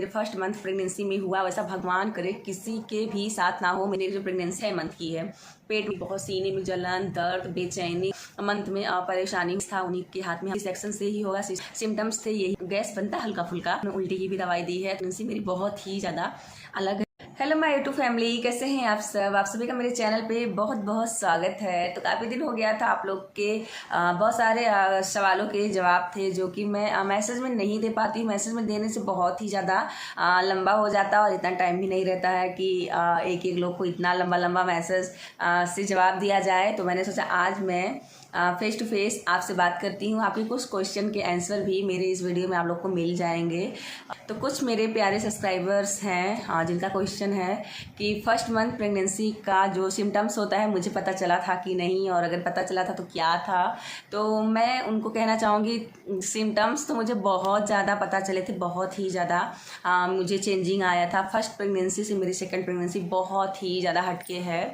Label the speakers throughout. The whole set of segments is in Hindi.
Speaker 1: मेरे फर्स्ट मंथ प्रेगनेंसी में हुआ, वैसा भगवान करे किसी के भी साथ ना हो। मेरी जो प्रेगनेंसी 6 मंथ की है, पेट में बहुत, सीने में जलन, दर्द, बेचैनी, मंथ में परेशानी था। उन्हीं के हाथ में सेक्शन से ही होगा, सिम्टम्स थे यही, गैस बनता हल्का फुल्का, उल्टी की भी दवाई दी है। प्रेगनेंसी मेरी बहुत ही ज़्यादा अलग है। हेलो माय यूट्यूब फैमिली, कैसे हैं आप सब? आप सभी का मेरे चैनल पे बहुत बहुत स्वागत है। तो काफ़ी दिन हो गया था, आप लोग के बहुत सारे सवालों के जवाब थे जो कि मैं मैसेज में नहीं दे पाती। मैसेज में देने से बहुत ही ज़्यादा लंबा हो जाता और इतना टाइम भी नहीं रहता है कि एक एक लोग को इतना लंबा लंबा मैसेज से जवाब दिया जाए। तो मैंने सोचा आज मैं फेस टू फेस आपसे बात करती हूँ। आपके कुछ क्वेश्चन के आंसर भी मेरे इस वीडियो में आप लोग को मिल जाएंगे। तो कुछ मेरे प्यारे सब्सक्राइबर्स हैं जिनका क्वेश्चन है कि फर्स्ट मंथ प्रेगनेंसी का जो सिम्टम्स होता है मुझे पता चला था कि नहीं, और अगर पता चला था तो क्या था। तो मैं उनको कहना चाहूँगी, सिम्टम्स तो मुझे बहुत ज़्यादा पता चले थे, बहुत ही ज़्यादा मुझे चेंजिंग आया था। फर्स्ट प्रेगनेंसी से मेरी सेकेंड प्रेगनेंसी बहुत ही ज़्यादा हटके है,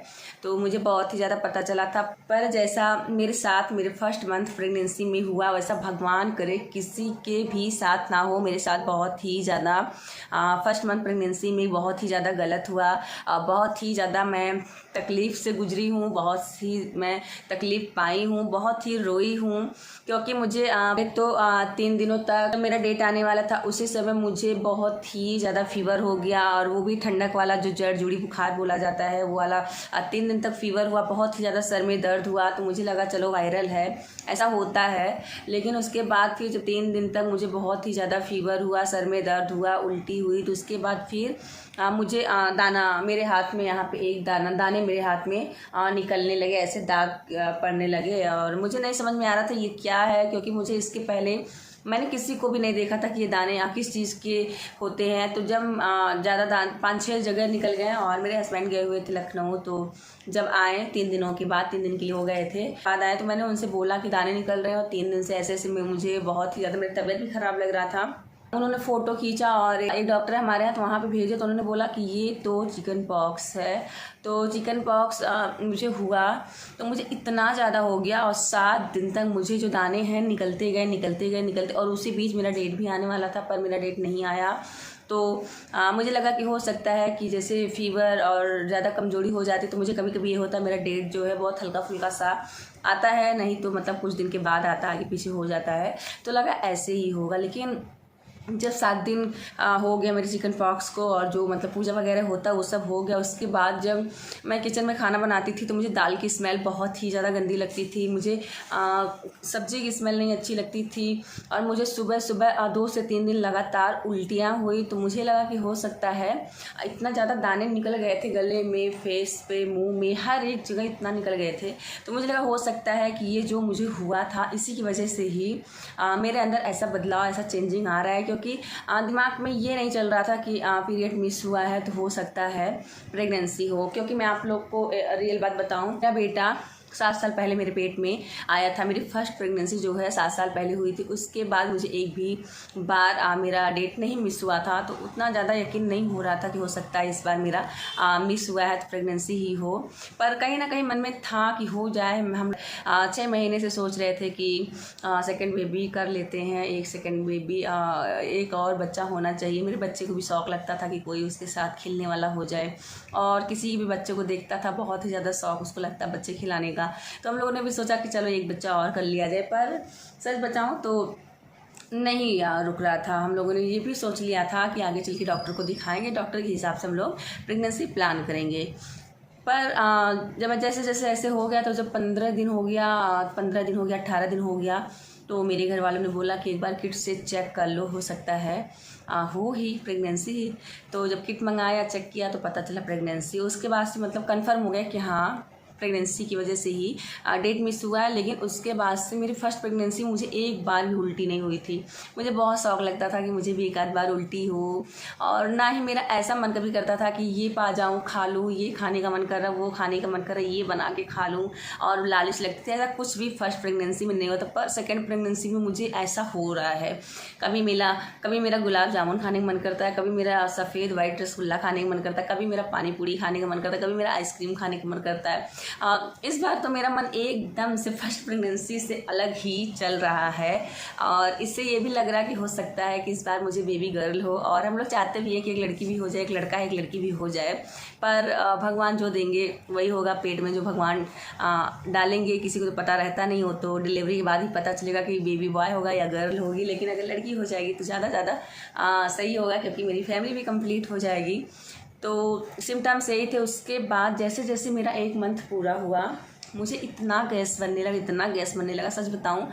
Speaker 1: तो मुझे बहुत ही ज़्यादा पता चला था। पर जैसा मेरे साथ मेरे फर्स्ट मंथ प्रेगनेंसी में हुआ, वैसा भगवान करे किसी के भी साथ ना हो। मेरे साथ बहुत ही ज़्यादा फर्स्ट मंथ प्रेगनेंसी में बहुत ही ज़्यादा गलत हुआ। बहुत ही ज़्यादा मैं तकलीफ़ से गुजरी हूँ, बहुत ही मैं तकलीफ़ पाई हूँ, बहुत ही रोई हूँ। क्योंकि मुझे 3 दिनों तक मेरा डेट आने वाला था, उसी समय मुझे बहुत ही ज़्यादा फीवर हो गया, और वो भी ठंडक वाला जो जड़ जुड़ी बुखार बोला जाता है वो वाला। 3 दिन तक फीवर हुआ, बहुत ही ज़्यादा सर में दर्द हुआ। तो मुझे लगा चलो वायरल है, ऐसा होता है। लेकिन उसके बाद फिर जब 3 दिन तक मुझे बहुत ही ज़्यादा फीवर हुआ, सर में दर्द हुआ, उल्टी हुई, तो उसके बाद फिर मुझे दाना मेरे हाथ में, यहाँ पे एक दाने मेरे हाथ में निकलने लगे, ऐसे दाग पड़ने लगे। और मुझे नहीं समझ में आ रहा था ये क्या है, क्योंकि मुझे इसके पहले मैंने किसी को भी नहीं देखा था कि ये दाने किस चीज़ के होते हैं। तो जब ज़्यादा 5-6 जगह निकल गए, और मेरे हस्बैंड गए हुए थे लखनऊ, तो जब आए 3 दिनों के बाद, 3 दिन के लिए हो गए थे, बाद आए तो मैंने उनसे बोला कि दाने निकल रहे हैं, और 3 दिन से ऐसे ऐसे मुझे बहुत ही ज़्यादा, मेरी तबीयत भी ख़राब लग रहा था। उन्होंने फ़ोटो खींचा और एक डॉक्टर है हमारे यहाँ, तो वहाँ पे भेजे, तो उन्होंने बोला कि ये तो चिकन पॉक्स है। तो चिकन पॉक्स मुझे हुआ, तो मुझे इतना ज़्यादा हो गया, और 7 दिन तक मुझे जो दाने हैं निकलते गए, और उसी बीच मेरा डेट भी आने वाला था, पर मेरा डेट नहीं आया। तो मुझे लगा कि हो सकता है कि जैसे फीवर और ज़्यादा कमज़ोरी हो जाती, तो मुझे कभी कभी ये होता है, मेरा डेट जो है बहुत हल्का फुल्का सा आता है, नहीं तो मतलब कुछ दिन के बाद आता, आगे पीछे हो जाता है। तो लगा ऐसे ही होगा। लेकिन जब 7 दिन हो गया मेरे चिकन पॉक्स को, और जो मतलब पूजा वगैरह होता है वो सब हो गया, उसके बाद जब मैं किचन में खाना बनाती थी तो मुझे दाल की स्मेल बहुत ही ज़्यादा गंदी लगती थी, मुझे सब्जी की स्मेल नहीं अच्छी लगती थी, और मुझे सुबह सुबह 2 से 3 दिन लगातार उल्टियाँ हुई। तो मुझे लगा कि हो सकता है, इतना ज़्यादा दाने निकल गए थे गले में, फेस पे, मुँह में, हर एक जगह इतना निकल गए थे। तो मुझे लगा हो सकता है कि ये जो मुझे हुआ था इसी की वजह से ही मेरे अंदर ऐसा बदलाव, ऐसा चेंजिंग आ रहा है। क्योंकि दिमाग में ये नहीं चल रहा था कि पीरियड मिस हुआ है तो हो सकता है प्रेगनेंसी हो। क्योंकि मैं आप लोग को रियल बात बताऊं, मेरा बेटा 7 साल पहले मेरे पेट में आया था। मेरी फर्स्ट प्रेगनेंसी जो है 7 साल पहले हुई थी, उसके बाद मुझे एक भी बार मेरा डेट नहीं मिस हुआ था। तो उतना ज़्यादा यकीन नहीं हो रहा था कि हो सकता है इस बार मेरा मिस हुआ है तो प्रेगनेंसी ही हो। पर कहीं ना कहीं मन में था कि हो जाए। हम 6 महीने से सोच रहे थे कि सेकंड बेबी कर लेते हैं, एक सेकंड बेबी, एक और बच्चा होना चाहिए। मेरे बच्चे को भी शौक़ लगता था कि कोई उसके साथ खेलने वाला हो जाए, और किसी भी बच्चे को देखता था बहुत ही ज़्यादा शौक़ उसको लगता बच्चे खिलाने का। तो हम लोगों ने भी सोचा कि चलो एक बच्चा और कर लिया जाए। पर सच बताऊं तो नहीं रुक रहा था। हम लोगों ने ये भी सोच लिया था कि आगे चल के डॉक्टर को दिखाएंगे, डॉक्टर के हिसाब से हम लोग प्रेगनेंसी प्लान करेंगे। पर जब जैसे जैसे ऐसे हो गया, तो जब 15 दिन हो गया, 18 दिन हो गया, तो मेरे घर वालों ने बोला कि एक बार किट से चेक कर लो, हो सकता है हो ही प्रेगनेंसी ही। तो जब किट मंगाया, चेक किया, तो पता चला प्रेगनेंसी। उसके बाद से मतलब कंफर्म हो गया कि हाँ प्रेगनेंसी की वजह से ही डेट मिस हुआ है। लेकिन उसके बाद से मेरी फर्स्ट प्रेगनेंसी मुझे एक बार भी उल्टी नहीं हुई थी। मुझे बहुत शौक़ लगता था कि मुझे भी एक आध बार उल्टी हो, और ना ही मेरा ऐसा मन कभी करता था कि ये पा जाऊँ खा लूँ, ये खाने का मन कर रहा, वो खाने का मन कर रहा, ये बना के खा लूँ, और लालच लगती थी। ऐसा कुछ भी फर्स्ट प्रेगनेंसी में नहीं होता। पर सेकेंड प्रेगनेंसी में मुझे ऐसा हो रहा है। कभी मेरा गुलाब जामुन खाने का मन करता है, कभी मेरा सफ़ेद वाइट रसगुल्ला खाने का मन करता है, कभी मेरा पानी पूरी खाने का मन करता है, कभी मेरा आइसक्रीम खाने का मन करता है। इस बार तो मेरा मन एकदम से फर्स्ट प्रेगनेंसी से अलग ही चल रहा है और इससे ये भी लग रहा है कि हो सकता है कि इस बार मुझे बेबी गर्ल हो। और हम लोग चाहते भी है कि एक लड़की भी हो जाए, एक लड़का एक लड़की भी हो जाए, पर भगवान जो देंगे वही होगा। पेट में जो भगवान डालेंगे, किसी को तो पता रहता नहीं हो, तो डिलीवरी के बाद ही पता चलेगा कि बेबी बॉय होगा या गर्ल होगी। लेकिन अगर लड़की हो जाएगी तो ज़्यादा सही होगा, क्योंकि मेरी फैमिली भी कंप्लीट हो जाएगी। तो सिम्टम्स यही थे। उसके बाद जैसे जैसे मेरा 1 मंथ पूरा हुआ, मुझे इतना गैस बनने लगा, सच बताऊं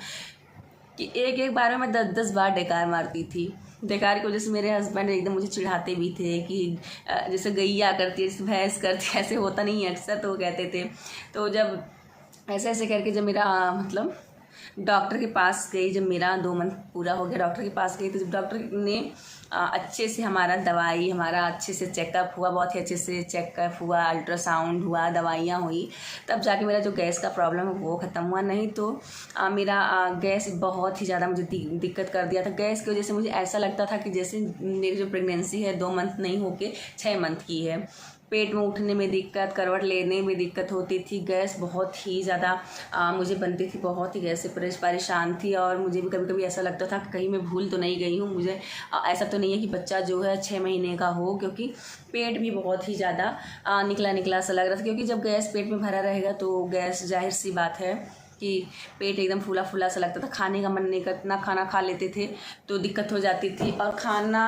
Speaker 1: कि एक बार में 10 बार डकार मारती थी। डकार की वजह से मेरे हस्बैंड एकदम मुझे चिढ़ाते भी थे कि जैसे गैया करती है, जैसे भैंस करती है, ऐसे होता नहीं है अक्सर, तो वो कहते थे। तो जब ऐसे करके जब मेरा मतलब डॉक्टर के पास गई, जब मेरा 2 मंथ पूरा हो गया, डॉक्टर के पास गई, तो जब डॉक्टर ने अच्छे से हमारा अच्छे से चेकअप हुआ, बहुत ही अच्छे से चेकअप हुआ, अल्ट्रासाउंड हुआ, दवाइयाँ हुई, तब जाके मेरा जो गैस का प्रॉब्लम है वो ख़त्म हुआ। नहीं तो मेरा गैस बहुत ही ज़्यादा मुझे दिक्कत कर दिया था। गैस की वजह से मुझे ऐसा लगता था कि जैसे मेरी जो प्रेगनेंसी है 2 मंथ नहीं होके 6 मंथ की है। पेट में उठने में दिक्कत, करवट लेने में दिक्कत होती थी। गैस बहुत ही ज़्यादा मुझे बनती थी, बहुत ही गैस से परेशान थी। और मुझे भी कभी कभी ऐसा लगता था कि कहीं मैं भूल तो नहीं गई हूँ, मुझे ऐसा तो नहीं है कि बच्चा जो है 6 महीने का हो, क्योंकि पेट भी बहुत ही ज़्यादा निकला सा लग रहा था। क्योंकि जब गैस पेट में भरा रहेगा तो गैस, जाहिर सी बात है कि पेट एकदम फूला सा लगता था, खाने का मन नहीं करता, ना खाना खा लेते थे तो दिक्कत हो जाती थी। और खाना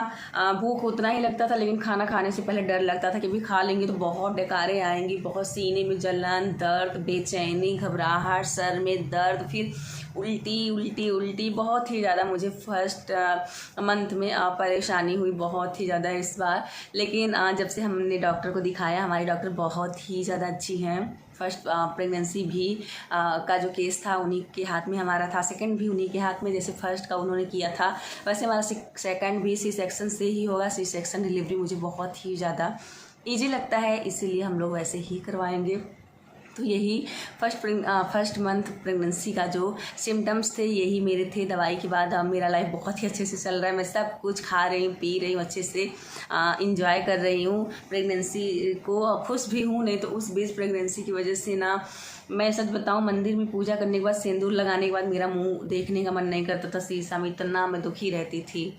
Speaker 1: भूख उतना ही लगता था, लेकिन खाना खाने से पहले डर लगता था कि भी खा लेंगे तो बहुत डकारें आएंगी, बहुत सीने में जलन, दर्द, बेचैनी, घबराहट, सर में दर्द, फिर उल्टी बहुत ही ज़्यादा मुझे फर्स्ट मंथ में परेशानी हुई, बहुत ही ज़्यादा इस बार। लेकिन जब से हमने डॉक्टर को दिखाया, हमारी डॉक्टर बहुत ही ज़्यादा अच्छी हैं। फर्स्ट प्रेगनेंसी भी का जो केस था उन्हीं के हाथ में हमारा था, सेकंड भी उन्हीं के हाथ में। जैसे फर्स्ट का उन्होंने किया था, वैसे हमारा सेकंड भी सी सेक्शन से ही होगा। सी सेक्शन डिलीवरी मुझे बहुत ही ज़्यादा ईजी लगता है, इसीलिए हम लोग वैसे ही करवाएंगे। तो यही फर्स्ट मंथ प्रेगनेंसी का जो सिम्टम्स थे यही मेरे थे। दवाई के बाद मेरा लाइफ बहुत ही अच्छे से चल रहा है, मैं सब कुछ खा रही हूँ, पी रही हूँ, अच्छे से इंजॉय कर रही हूँ प्रेगनेंसी को, खुश भी हूँ। नहीं तो उस बीच प्रेगनेंसी की वजह से ना, मैं सच बताऊँ, मंदिर में पूजा करने के बाद, सिंदूर लगाने के बाद मेरा मुँह देखने का मन नहीं करता था शीशा में, इतना मैं दुखी रहती थी।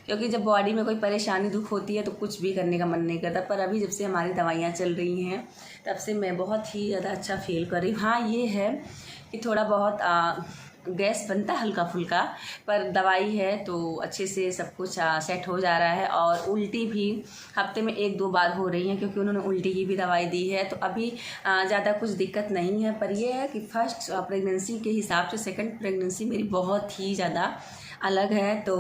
Speaker 1: क्योंकि जब बॉडी में कोई परेशानी, दुख होती है तो कुछ भी करने का मन नहीं करता। पर अभी जब से हमारी दवाइयाँ चल रही हैं तब से मैं बहुत ही ज़्यादा अच्छा फील कर रही हूँ। हाँ, ये है कि थोड़ा बहुत गैस बनता है हल्का फुल्का, पर दवाई है तो अच्छे से सब कुछ सेट हो जा रहा है। और उल्टी भी हफ्ते में 1-2 बार हो रही हैं, क्योंकि उन्होंने उल्टी की भी दवाई दी है। तो अभी ज़्यादा कुछ दिक्कत नहीं है। पर यह है कि फर्स्ट प्रेगनेंसी के हिसाब से सेकंड प्रेगनेंसी मेरी बहुत ही ज़्यादा अलग है। तो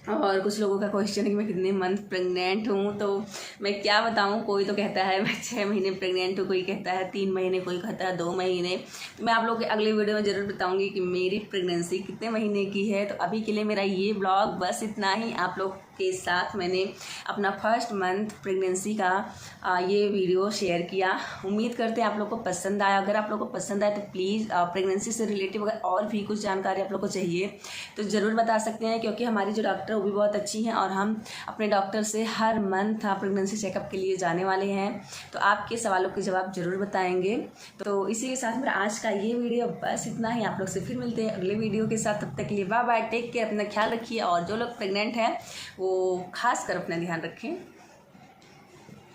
Speaker 1: और कुछ लोगों का क्वेश्चन है कि मैं कितने मंथ प्रेग्नेंट हूँ, तो मैं क्या बताऊँ। कोई तो कहता है मैं 6 महीने प्रेग्नेंट हूँ, कोई कहता है 3 महीने, कोई कहता है 2 महीने। तो मैं आप लोगों के अगले वीडियो में ज़रूर बताऊँगी कि मेरी प्रेगनेंसी कितने महीने की है। तो अभी के लिए मेरा ये ब्लॉग बस इतना ही। आप लोग के साथ मैंने अपना फर्स्ट मंथ प्रेगनेंसी का ये वीडियो शेयर किया। उम्मीद करते हैं आप लोग को पसंद आया। अगर आप लोग को पसंद आए तो प्लीज़ प्रेगनेंसी से रिलेटिव अगर और भी कुछ जानकारी आप लोग को चाहिए तो ज़रूर बता सकते हैं, क्योंकि हमारी जो डॉक्टर वो भी बहुत अच्छी हैं और हम अपने डॉक्टर से हर मंथ प्रेगनेंसी चेकअप के लिए जाने वाले हैं। तो आपके सवालों के जवाब ज़रूर बताएंगे। तो इसी के साथ मेरा आज का ये वीडियो बस इतना ही। आप लोग से फिर मिलते हैं अगले वीडियो के साथ। तब तक के लिए बाय बाय, टेक केयर, अपना ख्याल रखिए। और जो लोग प्रेग्नेंट हैं वो खास कर अपना ध्यान रखें।